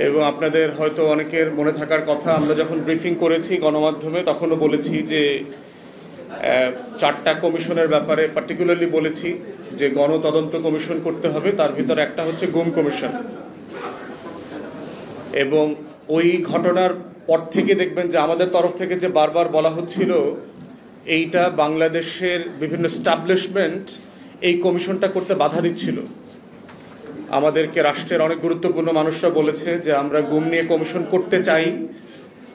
এবং আপনাদের হয়তো অনেকের মনে থাকার কথা, আমরা যখন ব্রিফিং করেছি গণমাধ্যমে তখনও বলেছি যে 4টা কমিশনের ব্যাপারে পার্টিকুলারলি বলেছি যে গণতদন্ত কমিশন করতে হবে। তার ভিতরে একটা হচ্ছে গুম কমিশন। এবং ওই ঘটনার পর থেকে দেখবেন যে আমাদের তরফ থেকে যে বারবার বলা হচ্ছিল এইটা বাংলাদেশের বিভিন্ন এস্টাবলিশমেন্ট এই কমিশনটা করতে বাধা দিচ্ছিল। আমাদেরকে রাষ্ট্রের অনেক গুরুত্বপূর্ণ মানুষরা বলেছে যে আমরা গুম নিয়ে কমিশন করতে চাই,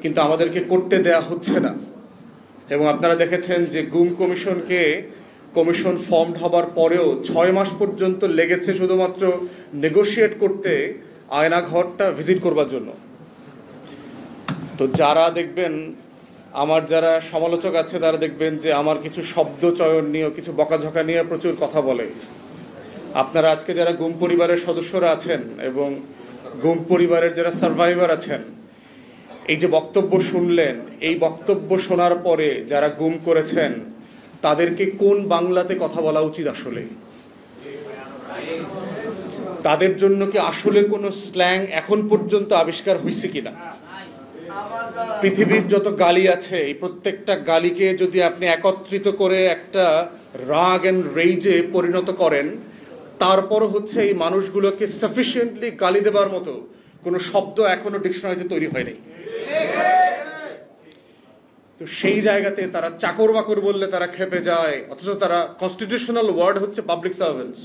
কিন্তু আমাদেরকে করতে দেয়া হচ্ছে না। এবং আপনারা দেখেছেন যে গুম কমিশন ফর্মড হবার পরেও 6 মাস পর্যন্ত লেগেছে শুধুমাত্র নেগোশিয়েট করতে আয়নাঘরটা ভিজিট করবার জন্য। তো যারা দেখবেন, আমার যারা সমালোচক আছে তারা দেখবেন যে আমার কিছু শব্দ চয়ন নিয়ে, কিছু বকাঝকা নিয়ে প্রচুর কথা বলে। আপনারা আজকে যারা গুম পরিবারের সদস্যরা আছেন এবং গুম পরিবারের যারা সার্ভাইভার আছেন, এই যে বক্তব্য শুনলেন, এই বক্তব্য শোনার পরে যারা গুম করেছেন তাদেরকে কোন বাংলাতে কথা বলা উচিত? আসলে তাদের জন্য কি আসলে কোনো স্ল্যাং এখন পর্যন্ত আবিষ্কার হয়েছে কিনা? পৃথিবীর যত গালি আছে এই প্রত্যেকটা গালিকে যদি আপনি একত্রিত করে একটা রাগ অ্যান্ড রেইজে পরিণত করেন, তারপর হচ্ছে এই মানুষগুলোকে সাফিসিয়েন্টলি গালি দেবার মতো কোনো শব্দ এখনো ডিকশনারিতে তৈরি হয়নি। তো সেই জায়গাতে তারা চাকর বাকর বললে তারা খেপে যায়, অথচ তারা কনস্টিটিউশনাল ওয়ার্ড হচ্ছে পাবলিক সার্ভেন্টস।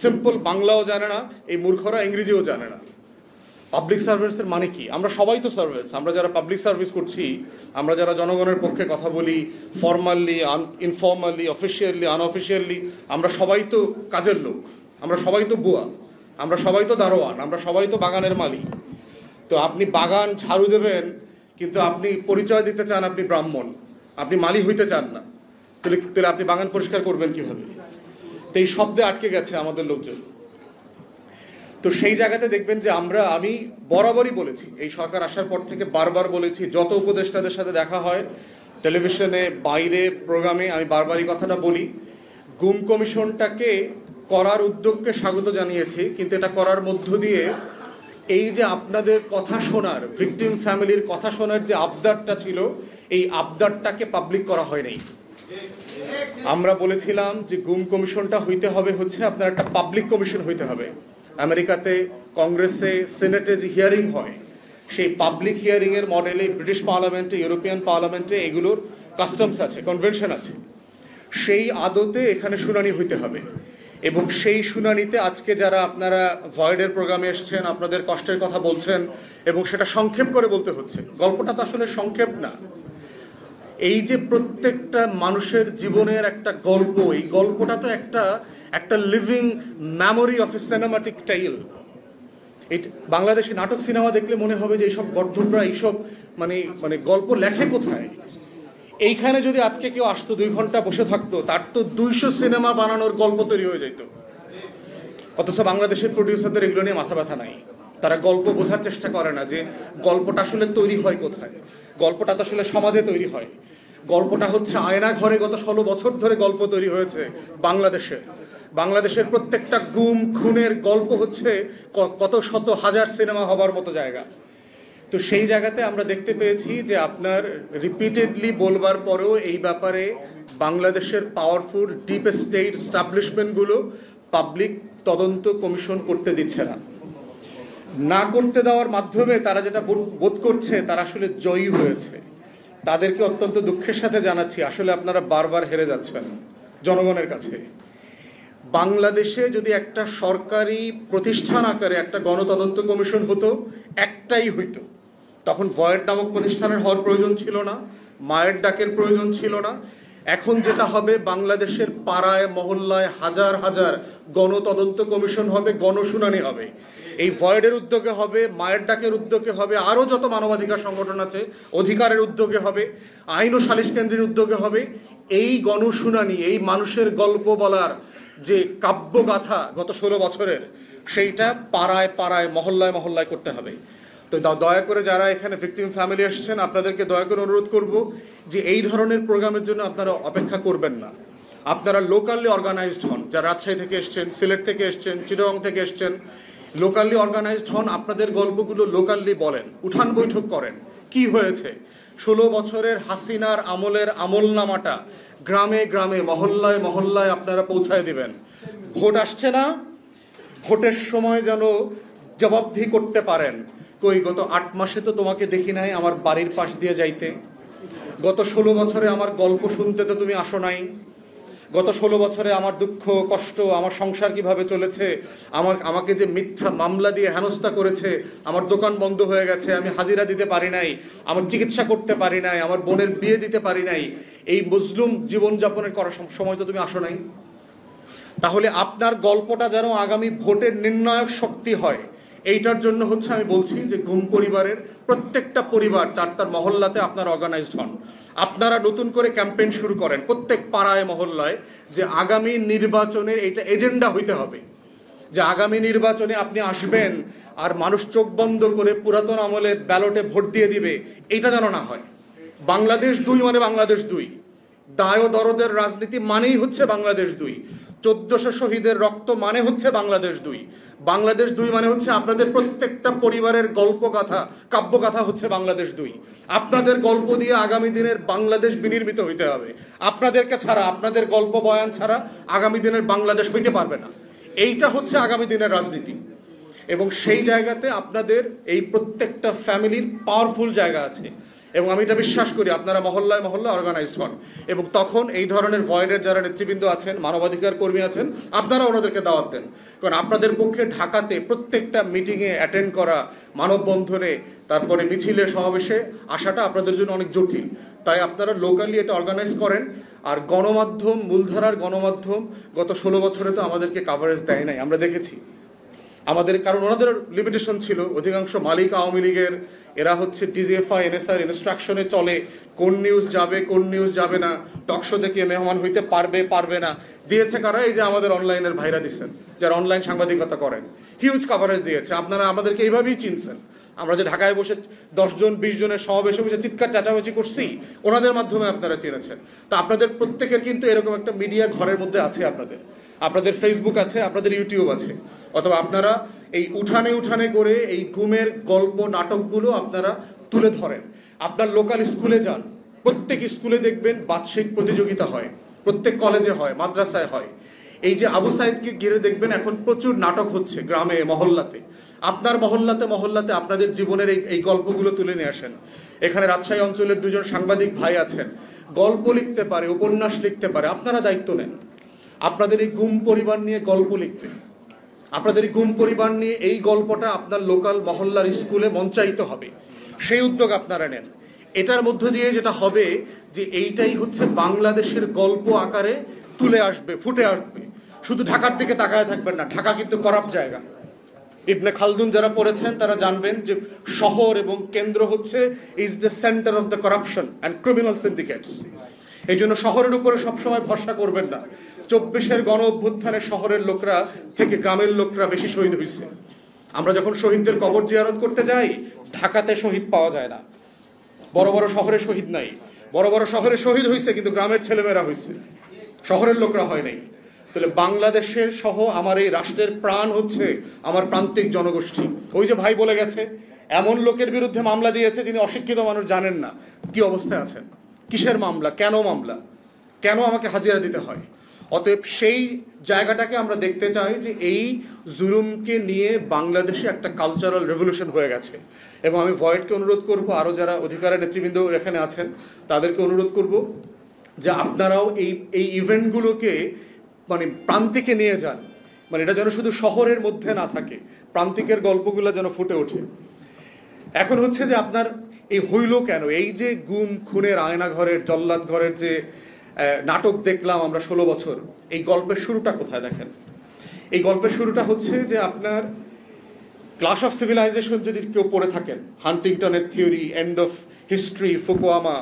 সিম্পল বাংলাও জানে না এই মূর্খরা, ইংরেজিও জানে না। পাবলিক সার্ভিসের মানে কি? আমরা সবাই তো সার্ভিস। আমরা যারা পাবলিক সার্ভিস করছি, আমরা যারা জনগণের পক্ষে কথা বলি, ফর্মালি, ইনফর্মালি, অফিসিয়ালি, আনঅফিসিয়ালি, আমরা সবাই তো কাজের লোক, আমরা সবাই তো বুয়া, আমরা সবাই তো দারোয়ান, আমরা সবাই তো বাগানের মালিক। তো আপনি বাগান ঝাড়ু দেবেন, কিন্তু আপনি পরিচয় দিতে চান আপনি ব্রাহ্মণ, আপনি মালি হইতে চান না, তাহলে আপনি বাগান পরিষ্কার করবেন কিভাবে? তো এই শব্দে আটকে গেছে আমাদের লোকজন। তো সেই জায়গাতে দেখবেন যে আমি বরাবরই বলেছি, এই সরকার আসার পর থেকে বারবার বলেছি, যত উপদেষ্টাদের সাথে দেখা হয়, টেলিভিশনে, বাইরে, প্রোগ্রামে, আমি বারবারই কথাটা বলি, গুম কমিশনটাকে করার উদ্যোগকে স্বাগত জানিয়েছি, কিন্তু এটা করার মধ্য দিয়ে এই যে আপনাদের কথা শোনার, ভিকটিম ফ্যামিলির কথা শোনার যে আবদারটা ছিল, এই আবদারটাকে পাবলিক করা হয় নাই। আমরা বলেছিলাম যে গুম কমিশনটা হইতে হবে হচ্ছে আপনার একটা পাবলিক কমিশন হইতে হবে। আমেরিকাতে কংগ্রেসে, সিনেটে যে হিয়ারিং হয়, সেই পাবলিক হিয়ারিংয়ের মডেলে ব্রিটিশ পার্লামেন্টে, ইউরোপিয়ান পার্লামেন্টে এগুলোর কাস্টমস আছে, কনভেনশন আছে। সেই আদতে এখানে শুনানি হইতে হবে। এবং সেই শুনানিতে আজকে যারা আপনারা ভয়েডের প্রোগ্রামে এসছেন, আপনাদের কষ্টের কথা বলছেন এবং সেটা সংক্ষেপ করে বলতে হচ্ছে, গল্পটা তো আসলে সংক্ষেপ না। এই যে প্রত্যেকটা মানুষের জীবনের একটা গল্প, এই গল্পটা তো একটা living memory of A cinematic tail. এই বাংলাদেশি নাটক সিনেমা দেখলে মনে হবে যে এইসব গর্ধবরা এইসব মানে গল্প লেখে কোথায়? এইখানে যদি আজকে কেউ আসতো, 2 ঘন্টা বসে থাকতো, তার তো 200 সিনেমা বানানোর গল্প তৈরি হয়ে যেত। অথচ বাংলাদেশের প্রডিউসারদের এগুলো নিয়ে মাথা ব্যথা নাই। তারা গল্প বোঝার চেষ্টা করে না যে গল্পটা আসলে তৈরি হয় কোথায়। গল্পটা তো আসলে সমাজে তৈরি হয়। গল্পটা হচ্ছে আয়না ঘরে গত 16 বছর ধরে গল্প তৈরি হয়েছে বাংলাদেশের প্রত্যেকটা গুম খুনের গল্প হচ্ছে কত শত হাজার সিনেমা হবার মতো জায়গা। তো সেই জায়গাতে আমরা দেখতে পেয়েছি যে আপনার রিপিটেডলি বলবার পরেও এই ব্যাপারে বাংলাদেশের পাওয়ারফুল ডিপ স্টেট এস্টাবলিশমেন্টগুলো পাবলিক তদন্ত কমিশন করতে দিচ্ছে না করতে দেওয়ার মাধ্যমে তারা যেটা বোধ করছে তারা আসলে জয়ী হয়েছে। তাদেরকে অত্যন্ত দুঃখের সাথে জানাচ্ছি, আসলে আপনারা বারবার হেরে যাচ্ছেন জনগণের কাছে। বাংলাদেশে যদি একটা সরকারি প্রতিষ্ঠান আকারে একটা গণতদন্ত কমিশন হতো, একটাই হইতো, তখন ভয়েড নামক প্রতিষ্ঠানের হওয়ার প্রয়োজন ছিল না, মায়ের ডাকের প্রয়োজন ছিল না। এখন যেটা হবে, বাংলাদেশের পাড়ায় মহল্লায় হাজার হাজার গণতদন্ত কমিশন হবে, গণশুনানি হবে। এই ভয়েডের উদ্যোগে হবে, মায়ের ডাকের উদ্যোগে হবে, আরও যত মানবাধিকার সংগঠন আছে অধিকারের উদ্যোগে হবে, আইন ও সালিশ কেন্দ্রের উদ্যোগে হবে। এই গণশুনানি, এই মানুষের গল্প বলার যে কাব্যগাথা গত 16 বছরের, সেইটা পাড়ায় পাড়ায় মহল্লায় মহল্লায় করতে হবে। তো দয়া করে যারা এখানে ভিকটিম ফ্যামিলি এসছেন, আপনাদেরকে দয়া করে অনুরোধ করব যে এই ধরনের প্রোগ্রামের জন্য আপনারা অপেক্ষা করবেন না। আপনারা লোকালি অর্গানাইজড হন, যারা রাজশাহী থেকে এসছেন, সিলেট থেকে এসছেন, চিটাগং থেকে এসছেন, লোকালি অর্গানাইজড হন, আপনাদের গল্পগুলো লোকালি বলেন, উঠান বৈঠক করেন, কি হয়েছে 16 বছরের হাসিনার আমলের আমলনামাটা গ্রামে গ্রামে মহল্লায় মহল্লায় আপনারা পৌঁছায় দিবেন। ভোট আসছে না, ভোটের সময় যেন জবাবদিহি করতে পারেন, কই গত 8 মাসে তো তোমাকে দেখি নাই আমার বাড়ির পাশ দিয়ে যাইতে, গত 16 বছরে আমার গল্প শুনতে তো তুমি আসো নাই, গত 16 বছরে আমার দুঃখ কষ্ট, আমার সংসার কিভাবে চলেছে, আমাকে যে মিথ্যা মামলা দিয়ে হেনস্থা করেছে, আমার দোকান বন্ধ হয়ে গেছে, আমি হাজিরা দিতে পারি নাই, আমার চিকিৎসা করতে পারি নাই, আমার বোনের বিয়ে দিতে পারি নাই, এই মজলুম জীবনযাপনের করার সময় তো তুমি আসো নাই। তাহলে আপনার গল্পটা যেন আগামী ভোটের নির্ণায়ক শক্তি হয়, এইটার জন্য হচ্ছে আমি বলছি যে ঘুম পরিবারের প্রত্যেকটা পরিবার তার মহল্লাতে আপনারা অর্গানাইজড হন। আপনারা নতুন করে ক্যাম্পেইন শুরু করেন প্রত্যেক পাড়ায় মহল্লায়, যে আগামী নির্বাচনের এইটা এজেন্ডা হইতে হবে, যে আগামী নির্বাচনে আপনি আসবেন আর মানুষ চোখ বন্ধ করে পুরাতন আমলের ব্যালটে ভোট দিয়ে দিবে, এইটা যেন না হয়। বাংলাদেশ 2 মানে বাংলাদেশ 2, দায় ও দরদের রাজনীতি মানেই হচ্ছে বাংলাদেশ 2, 1400 শহীদের রক্ত মানে হচ্ছে বাংলাদেশ 2, বাংলাদেশ 2 মানে হচ্ছে আপনাদের প্রত্যেকটা পরিবারের গল্পগাথা কাব্যগাথা হচ্ছে বাংলাদেশ 2। আপনাদের গল্প দিয়ে আগামী দিনের বাংলাদেশ বিনির্মিত হইতে হবে। আপনাদেরকে ছাড়া, আপনাদের গল্প বয়ান ছাড়া আগামী দিনের বাংলাদেশ হইতে পারবে না। এইটা হচ্ছে আগামী দিনের রাজনীতি। এবং সেই জায়গাতে আপনাদের এই প্রত্যেকটা ফ্যামিলির পাওয়ারফুল জায়গা আছে, এবং আমি এটা বিশ্বাস করি আপনারা মহল্লায় মহল্লায় অর্গানাইজড হন, এবং তখন এই ধরনের ভয়েডের যারা নেতৃবৃন্দ আছেন, মানবাধিকার কর্মী আছেন, আপনারা ওনাদেরকে দাওয়াত দেন। কারণ আপনাদের পক্ষে ঢাকাতে প্রত্যেকটা মিটিংয়ে অ্যাটেন্ড করা, মানববন্ধনে, তারপরে মিছিলে সমাবেশে আসাটা আপনাদের জন্য অনেক জটিল। তাই আপনারা লোকালি এটা অর্গানাইজ করেন। আর গণমাধ্যম, মূলধারার গণমাধ্যম গত 16 বছরে তো আমাদেরকে কাভারেজ দেয় নাই, আমরা দেখেছি আমাদের, কারণ ওনাদের লিমিটেশন ছিল। অধিকাংশ মালিক আওয়ামী লীগের, এরা হচ্ছে ডিজিএফআই এনএসআর ইনস্ট্রাকশনে চলে, কোন নিউজ যাবে কোন নিউজ যাবে না, টকশো থেকে মেহমান হইতে পারবে পারবে না, দিয়েছে কারা? এই যে আমাদের অনলাইনের ভাইরা দিচ্ছেন, যারা অনলাইন সাংবাদিকতা করেন, হিউজ কাভারেজ দিয়েছে। আপনারা আমাদেরকে এইভাবেই চিনছেন। আমরা যে ঢাকায় বসে 10 জন 20 জনের সমাবেশে বসে চিৎকার চেঁচামেচি করছি, ওনাদের মাধ্যমে আপনারা চিনেছেন। তা আপনাদের প্রত্যেকের কিন্তু এরকম একটা মিডিয়া ঘরের মধ্যে আছে, আপনাদের ফেসবুক আছে, আপনাদের ইউটিউব আছে, অথবা আপনারা এই উঠানে উঠানে করে এই গুমের গল্প নাটকগুলো আপনারা তুলে ধরেন। আপনার লোকাল স্কুলে যান, প্রত্যেক স্কুলে দেখবেন বার্ষিক প্রতিযোগিতা হয়, প্রত্যেক কলেজে হয়, মাদ্রাসায় হয়। এই যে আবু সাইদকে ঘিরে দেখবেন এখন প্রচুর নাটক হচ্ছে গ্রামে মহল্লাতে। আপনার মহল্লাতে মহল্লাতে আপনাদের জীবনের এই গল্পগুলো তুলে নিয়ে আসেন। এখানে রাজশাহী অঞ্চলের 2 জন সাংবাদিক ভাই আছেন, গল্প লিখতে পারে, উপন্যাস লিখতে পারে, আপনারা দায়িত্ব নেন। আপনাদের এই গুম পরিবার নিয়ে গল্প লিখবেন, আপনাদের এই গুম পরিবার নিয়ে এই গল্পটা আপনার লোকাল মহল্লার স্কুলে মঞ্চায়িত হবে, সেই উদ্যোগ আপনারা নেন। এটার মধ্য দিয়ে যেটা হবে যে এইটাই হচ্ছে বাংলাদেশের গল্প আকারে তুলে আসবে, ফুটে আসবে। শুধু ঢাকার দিকে তাকায় থাকবেন না, ঢাকা কিন্তু করাপ্ট জায়গা। ইবনে খালদুন যারা পড়েছেন তারা জানবেন যে শহর এবং কেন্দ্র হচ্ছে is the centre of the corruption and criminal সিন্ডিকেটস। এই জন্য শহরের উপরে সবসময় ভরসা করবেন না। 24-এর গণ অভ্যুত্থানের শহরের লোকরা থেকে গ্রামের লোকরা বেশি শহীদ হয়েছে। আমরা যখন শহীদদের কবর জিয়ারত করতে যাই, ঢাকাতে শহীদ পাওয়া যায় না, বড় বড় শহরে শহীদ নাই। বড় বড় শহরে শহীদ হয়েছে কিন্তু গ্রামের ছেলেমেয়েরা হয়েছে, শহরের লোকরা হয় নাই। তাহলে বাংলাদেশের সহ আমার এই রাষ্ট্রের প্রাণ হচ্ছে আমার প্রান্তিক জনগোষ্ঠী। ওই যে ভাই বলে গেছে, এমন লোকের বিরুদ্ধে মামলা দিয়েছে যিনি অশিক্ষিত মানুষ জানেন না কি অবস্থায় আছেন, কিসের মামলা, কেন আমাকে হাজিরা দিতে হয়। অতএব সেই জায়গাটাকে আমরা দেখতে চাই যে এই জুলুমকে নিয়ে বাংলাদেশে একটা কালচারাল রেভলিউশন হয়ে গেছে। এবং আমি ভয়েডকে অনুরোধ করব, আরও যারা অধিকারের নেতৃবৃন্দ এখানে আছেন তাদেরকে অনুরোধ করব যে আপনারাও এই ইভেন্টগুলোকে মানে প্রান্তিকে নিয়ে যান। মানে এটা যেন শুধু শহরের মধ্যে না থাকে, প্রান্তিকের গল্পগুলো যেন ফুটে ওঠে। এখন হচ্ছে যে আপনার এই হইল কেন, এই যে গুম খুনের আয়নাঘরের জল্লাদ ঘরের যে নাটক দেখলাম আমরা 16 বছর, এই গল্পের শুরুটা কোথায় দেখেন? এই গল্পের শুরুটা হচ্ছে যে আপনার ক্লাস অফ সিভিলাইজেশন যদি কেউ পড়ে থাকেন, হান্টিংটনের theory, end of history, Fukuyama,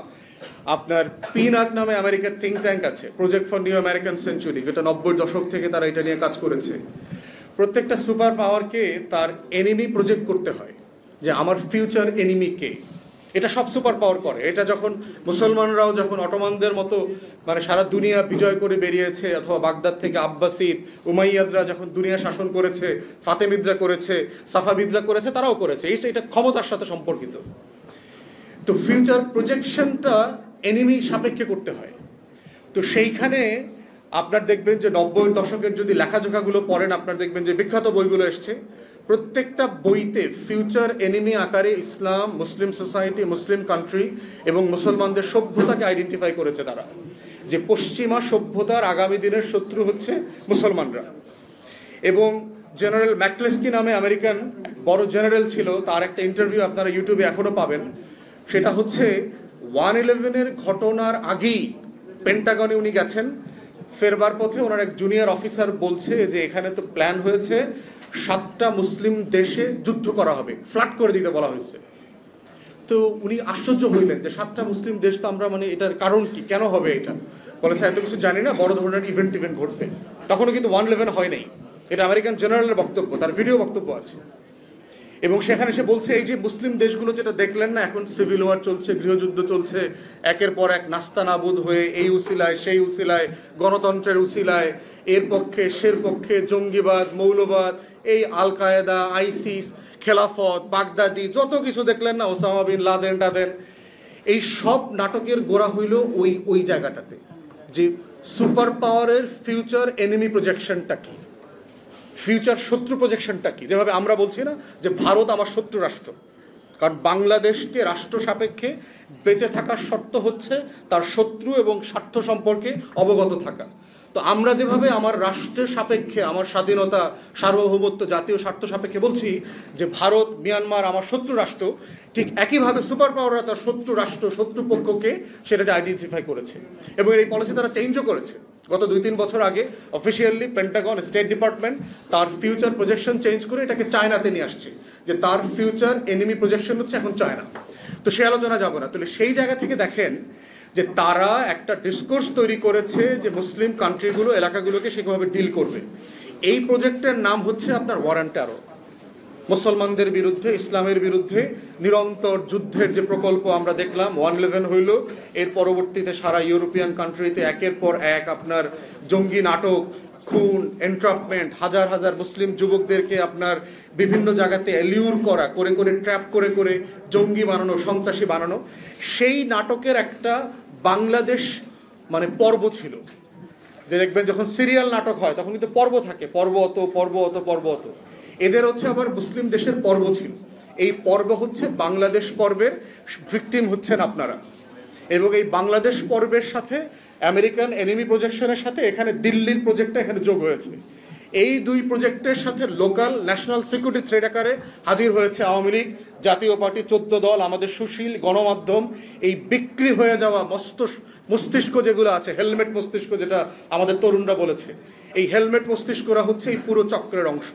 আপনার পিনাক নামে আমেরিকার থিঙ্ক ট্যাঙ্ক আছে, project for new American century, যেটা 90-এর দশক থেকে তারা এটা নিয়ে কাজ করেছে। প্রত্যেকটা সুপার পাওয়ারকে তার এনিমি প্রজেক্ট করতে হয়, যে আমার ফিউচার এনিমি কে। এটা সব সুপার পাওয়ার করে। এটা যখন মুসলমানরাও যখন অটোমানদের মতো মানে সারা দুনিয়া বিজয় করে বেরিয়েছে, অথবা বাগদাদ থেকে আব্বাসিদ উমাইয়াদরা যখন দুনিয়া শাসন করেছে, ফাতেমিদরা করেছে, সাফাবিদরা করেছে, তারাও করেছে। এটা ক্ষমতার সাথে সম্পর্কিত। তো ফিউচার প্রজেকশনটা এনিমি সাপেক্ষে করতে হয়। তো সেইখানে আপনার দেখবেন যে 90-এর দশকের যদি লেখাজোখাগুলো পড়েন, আপনার দেখবেন যে বিখ্যাত বইগুলো এসছে, প্রত্যেকটা বইতে ফিউচার এনিমি আকারে ইসলাম, মুসলিম সোসাইটি, মুসলিম কান্ট্রি এবং মুসলমানদের সভ্যতাকে আইডেন্টিফাই করেছে তারা, যে পশ্চিমা সভ্যতার আগামী দিনের শত্রু হচ্ছে মুসলমানরা। এবং জেনারেল ম্যাকক্লেস্কি নামে আমেরিকান বড় জেনারেল ছিল, তার একটা ইন্টারভিউ আপনারা ইউটিউবে এখনো পাবেন। সেটা হচ্ছে 1/11-এর ঘটনার আগেই পেন্টাগনে উনি গেছেন, ফেরবার পথে ওনার এক জুনিয়র অফিসার বলছে যে এখানে তো প্ল্যান হয়েছে 7টা মুসলিম দেশে যুদ্ধ করা হবে, ফ্লাড করে দিতে বলা হয়েছে। তো উনি আশ্চর্য হইলেন যে 7টা মুসলিম দেশ, তো আমরা মানে এটার কারণ কি, কেন হবে এটা? বলে স্যার এত কিছু জানি না, বড় ধরনের ইভেন্ট ঘটবে। তখনও কিন্তু 1/11 হয় নাই। এটা আমেরিকান জেনারেলের বক্তব্য, তার ভিডিও বক্তব্য আছে। এবং সেখানে সে বলছে এই যে মুসলিম দেশগুলো যেটা দেখলেন না, এখন সিভিল ওয়ার চলছে, গৃহযুদ্ধ চলছে, একের পর এক নাস্তানাবুদ হয়ে এই উসিলায় সেই উসিলায়, গণতন্ত্রের উসিলায়, এর পক্ষে সের পক্ষে, জঙ্গিবাদ, মৌলবাদ, এই আল কায়েদা, আইসিস, খেলাফত, বাগদাদি, যত কিছু দেখলেন না, ওসামা বিন লাদেন টাদেন, এই সব নাটকের গোড়া হইল ওই জায়গাটাতে, যে সুপার পাওয়ারের ফিউচার এনিমি প্রজেকশনটা কি, ফিউচার শত্রু প্রজেকশনটা কি। যেভাবে আমরা বলছি না যে ভারত আমার শত্রু রাষ্ট্র, কারণ বাংলাদেশকে রাষ্ট্র সাপেক্ষে বেঁচে থাকার শর্ত হচ্ছে তার শত্রু এবং স্বার্থ সম্পর্কে অবগত থাকা। তো আমরা যেভাবে আমার রাষ্ট্রের সাপেক্ষে আমার স্বাধীনতা, সার্বভৌমত্ব, জাতীয় স্বার্থ সাপেক্ষে বলছি যে ভারত, মিয়ানমার আমার শত্রু রাষ্ট্র, ঠিক একইভাবে সুপার পাওয়াররা তার শত্রু রাষ্ট্র, শত্রুপক্ষকে সেটা আইডেন্টিফাই করেছে এবং এই পলিসি তারা চেঞ্জও করেছে। গত 2-3 বছর আগে অফিসিয়ালি পেন্টাগন, স্টেট ডিপার্টমেন্ট তার ফিউচার প্রজেকশন চেঞ্জ করে এটাকে চায়নাতে নিয়ে আসছে, যে তার ফিউচার এনিমি প্রজেকশন হচ্ছে এখন চায়না। তো সে আলোচনা যাব না। তাহলে সেই জায়গা থেকে দেখেন যে তারা একটা ডিসকোর্স তৈরি করেছে যে মুসলিম কান্ট্রিগুলো, এলাকাগুলোকে সেভাবে ডিল করবে। এই প্রজেক্টের নাম হচ্ছে আপনার ওয়ার অন টেরর। মুসলমানদের বিরুদ্ধে, ইসলামের বিরুদ্ধে নিরন্তর যুদ্ধের যে প্রকল্প আমরা দেখলাম, 1/11 হইল, এর পরবর্তীতে সারা ইউরোপিয়ান কান্ট্রিতে একের পর এক আপনার জঙ্গি নাটক, খুন, এন্ট্রাপমেন্ট, হাজার হাজার মুসলিম যুবকদেরকে আপনার বিভিন্ন জায়গাতে অ্যালিউর করা, করে করে ট্র্যাপ করে করে জঙ্গি বানানো, সন্ত্রাসী বানানো, সেই নাটকের একটা বাংলাদেশ মানে পর্ব ছিল। যে দেখবেন যখন সিরিয়াল নাটক হয় তখন কিন্তু পর্ব থাকে, পর্ব অত। এদের হচ্ছে আবার মুসলিম দেশের পর্ব ছিল। এই পর্ব হচ্ছে বাংলাদেশ পর্বের ভিকটিম হচ্ছেন আপনারা। এবং এই বাংলাদেশ পর্বের সাথে আমেরিকান এনিমি প্রজেকশনের সাথে এখানে দিল্লির প্রজেক্টটা এখানে যোগ হয়েছে। এই দুই প্রজেক্টের সাথে লোকাল ন্যাশনাল সিকিউরিটি থ্রেট আকারে হাজির হয়েছে আওয়ামী লীগ, জাতীয় পার্টি, 14 দল, আমাদের সুশীল গণমাধ্যম, এই বিক্রি হয়ে যাওয়া মস্তিষ্ক যেগুলো আছে, হেলমেট মস্তিষ্ক যেটা আমাদের তরুণরা বলেছে, এই হেলমেট মস্তিষ্করা হচ্ছে এই পুরো চক্রের অংশ।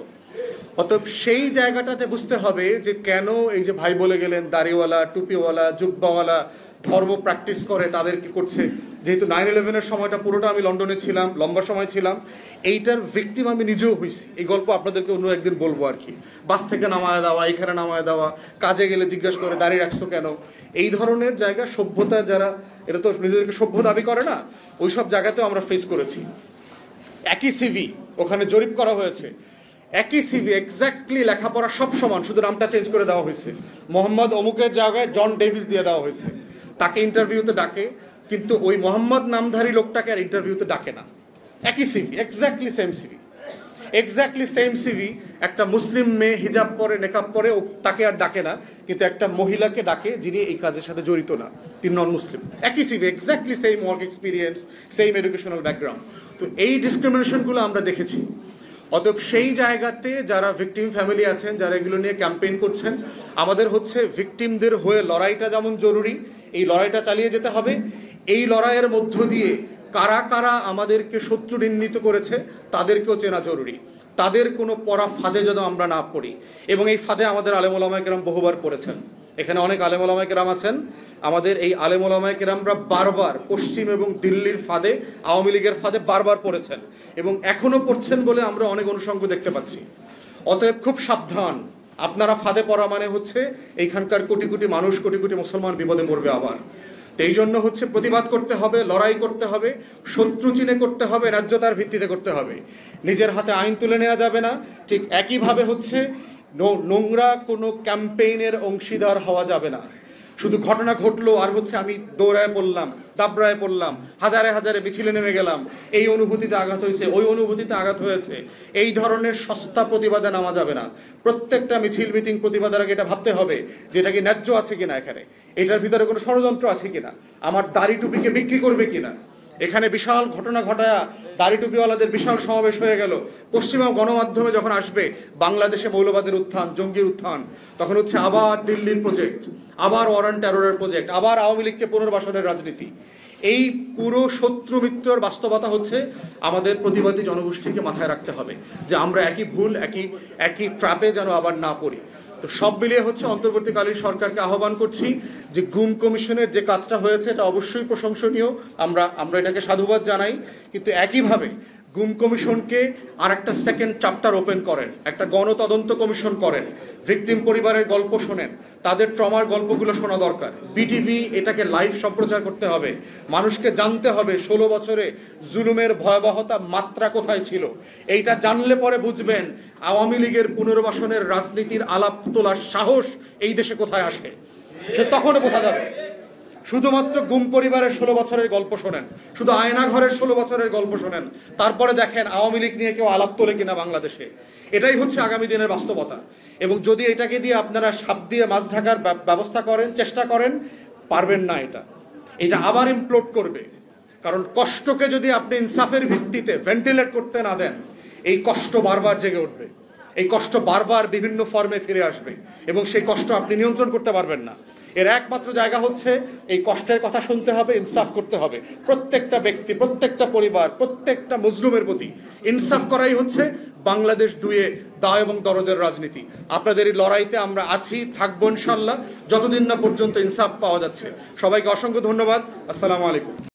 অতএব সেই জায়গাটাতে বুঝতে হবে যে কেন এই যে ভাই বলে গেলেন দাড়িওয়ালা, টুপিওয়ালা, জুব্বাওয়ালা ধর্ম প্র্যাকটিস করে, তাদের কি করছে। যেহেতু 9/11-এর সময়টা পুরোটা আমি লন্ডনে ছিলাম, লম্বা সময় ছিলাম, এইটার ভিকটিম আমি নিজেও হয়েছি। এই গল্প আপনাদেরকে অন্য একদিন বলবো আর কি। বাস থেকে নামায় দেওয়া, এখানে নামায় দেওয়া, কাজে গেলে জিজ্ঞাসা করে দাঁড়িয়ে রাখছো কেন, এই ধরনের জায়গা সভ্যতার যারা, এটা তো নিজেদেরকে সভ্য দাবি করে না, ওই সব জায়গাতেও আমরা ফেস করেছি। একই সিভি ওখানে জরিপ করা হয়েছে, একই সিভি এক্স্যাক্টলি লেখাপড়া সব সমান, শুধু নামটা চেঞ্জ করে দেওয়া হয়েছে। মোহাম্মদ অমুকের জায়গায় জন ডেভিস দিয়ে দেওয়া হয়েছে। তাকে ইন্টারভিউতে ডাকে, কিন্তু ওই মোহাম্মদ নামধারী লোকটাকে আর ইন্টারভিউতে ডাকে না। একই সিভি, এক্স্যাক্টলি সেম সিভি। একটা মুসলিম মেয়ে হিজাব পরে, নেকাব পরে, তাকে আর ডাকে না, কিন্তু একটা মহিলাকে ডাকে যিনি এই কাজের সাথে জড়িত না, তিনি নন মুসলিম। একই CV, exactly same work experience, same educational background. তো এই ডিসক্রিমিনেশনগুলো আমরা দেখেছি। অতএব সেই জায়গাতে যারা ভিকটিম ফ্যামিলি আছেন, যারা এগুলো নিয়ে ক্যাম্পেইন করছেন, আমাদের হচ্ছে ভিকটিমদের হয়ে লড়াইটা যেমন জরুরি, এই লড়াইটা চালিয়ে যেতে হবে। এই লড়াইয়ের মধ্য দিয়ে কারা কারা আমাদেরকে শত্রু নির্ণীত করেছে তাদেরকেও চেনা জরুরি। তাদের কোনো পড়া ফাঁদে যেন আমরা না পড়ি, এবং এই ফাঁদে আমাদের আলেম ওলামায়ে কেরাম বহুবার পড়েছেন। এখানে অনেক আলেম ওলামায়ে কেরাম আছেন, আমাদের এই আলেম ওলামায়ে কেরামরা বারবার পশ্চিম এবং দিল্লির ফাঁদে, আওয়ামী লীগের ফাঁদে বারবার পড়েছেন এবং এখনও পড়ছেন বলে আমরা অনেক অনুষঙ্গ দেখতে পাচ্ছি। অতএব খুব সাবধান, আপনারা ফাঁদে পড়া মানে হচ্ছে এইখানকার কোটি কোটি মানুষ, কোটি কোটি মুসলমান বিপদে পড়বে আবার। তো এই জন্য হচ্ছে প্রতিবাদ করতে হবে, লড়াই করতে হবে, শত্রু চিনে করতে হবে, ন্যায্যতার ভিত্তিতে করতে হবে। নিজের হাতে আইন তুলে নেওয়া যাবে না। ঠিক একইভাবে হচ্ছে নোংরা কোনো ক্যাম্পেইনের অংশীদার হওয়া যাবে না। শুধু ঘটনা ঘটলো আর হচ্ছে আমি দৌড়ায় পড়লাম, দাবড়ায় পড়লাম, হাজারে হাজারে মিছিলে নেমে গেলাম, এই অনুভূতিতে আঘাত হয়েছে, ওই অনুভূতিতে আঘাত হয়েছে, এই ধরনের সস্তা প্রতিবাদে নামা যাবে না। প্রত্যেকটা মিছিল মিটিং প্রতিবাদের আগে এটা ভাবতে হবে যে এটা কি ন্যায্য আছে কিনা, এখানে এটার ভিতরে কোনো ষড়যন্ত্র আছে কিনা, আমার দাড়ি টুপিকে বিক্রি করবে কিনা। এখানে বিশাল ঘটনা ঘটায়া দাড়ি টুপিওয়ালাদের বিশাল সমাবেশ হয়ে গেল। পশ্চিমা গণমাধ্যমে যখন আসবে বাংলাদেশে মৌলবাদের উত্থান, জঙ্গির উত্থান, তখন হচ্ছে আবার দিল্লির প্রজেক্ট, আবার ওয়ারান টেররের প্রজেক্ট, আবার আওয়ামী লীগকে পুনর্বাসনের রাজনীতি। এই পুরো শত্রু মিত্রর বাস্তবতা হচ্ছে আমাদের প্রতিবাদী জনগোষ্ঠীকে মাথায় রাখতে হবে যে আমরা একই ভুল, একই ট্র্যাপে যেন আবার না পড়ি। তো সব মিলিয়ে হচ্ছে অন্তর্বর্তীকালীন সরকারকে আহ্বান করছি যে গুম কমিশনের যে কাজটা হয়েছে এটা অবশ্যই প্রশংসনীয়, আমরা এটাকে সাধুবাদ জানাই। কিন্তু একইভাবে গুম কমিশনকে আর একটা সেকেন্ড চ্যাপ্টার ওপেন করেন, একটা গণতদন্ত কমিশন করেন, ভিকটিম পরিবারের গল্প শোনেন, তাদের ট্রমার গল্পগুলো শোনা দরকার। বিটিভি এটাকে লাইভ সম্প্রচার করতে হবে, মানুষকে জানতে হবে 16 বছরে জুলুমের ভয়াবহতা মাত্রা কোথায় ছিল। এইটা জানলে পরে বুঝবেন আওয়ামী লীগের পুনর্বাসনের রাজনীতির আলাপ তোলার সাহস এই দেশে কোথায় আসে, সে তখনও বোঝা যাবে। শুধুমাত্র গুম পরিবারের 16 বছরের গল্প শোনেন, শুধু আয়না ঘরের 16 বছরের গল্প শোনেন, তারপরে দেখেন আওয়ামী লীগ নিয়ে কেউ আলাপ তোলে কিনা বাংলাদেশে। এটাই হচ্ছে আগামী দিনের বাস্তবতা। এবং যদি এটাকে দিয়ে আপনারা সাপ দিয়ে মাছ ঢাকার ব্যবস্থা করেন, চেষ্টা করেন, পারবেন না। এটা আবার ইমপ্লোড করবে। কারণ কষ্টকে যদি আপনি ইনসাফের ভিত্তিতে ভেন্টিলেট করতে না দেন, এই কষ্ট বারবার জেগে উঠবে, এই কষ্ট বারবার বিভিন্ন ফর্মে ফিরে আসবে এবং সেই কষ্ট আপনি নিয়ন্ত্রণ করতে পারবেন না। এর একমাত্র জায়গা হচ্ছে এই কষ্টের কথা শুনতে হবে, ইনসাফ করতে হবে। প্রত্যেকটা ব্যক্তি, প্রত্যেকটা পরিবার, প্রত্যেকটা মজলুমের প্রতি ইনসাফ করাই হচ্ছে বাংলাদেশ 2-এ দায় এবং দরদের রাজনীতি। আপনাদের এই লড়াইতে আমরা আছি, থাকবো ইনশাল্লাহ, যতদিন না পর্যন্ত ইনসাফ পাওয়া যাচ্ছে। সবাইকে অসংখ্য ধন্যবাদ। আসসালামু আলাইকুম।